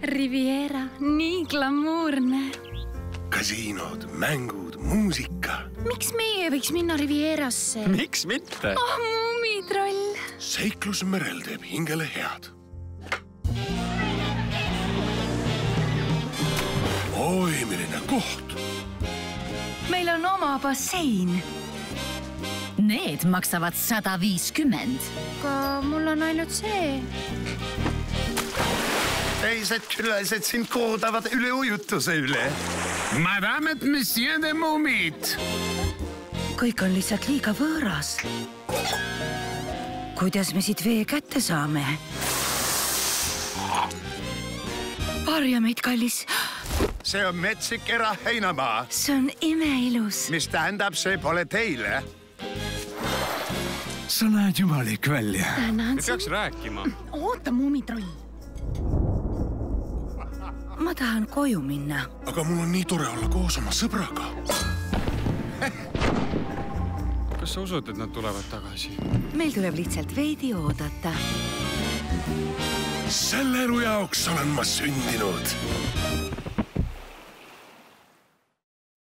Riviera, nii glamuurne. Kasiinod, mängud, muusika. Miks meie võiks minna Rivierasse? Miks mitte? Oh, Muumitroll. Seiklus merel teeb hingele head. Oi, milline koht. Meil on oma bassein. Need maksavad 150. Aga mul on ainult see. Teised külased sind koodavad üle ujutuse üle. Madame et monsieur de Muumid. Kõik on lihtsalt liiga võõras. Kuidas me siit vee kätte saame? Varja meid, kallis. See on metsik eraheinamaa. See on imeilus. Mis tähendab, see pole teile. Sa näed jumalik välja. Tänan Me peaks rääkima. Oota, Muumitroll. Ma tahan koju minna. Aga mul on nii tore olla koos oma sõbraga. Kas sa usud, et nad tulevad tagasi? Meil tuleb lihtsalt veidi oodata. Selle elu jaoks olen ma sündinud.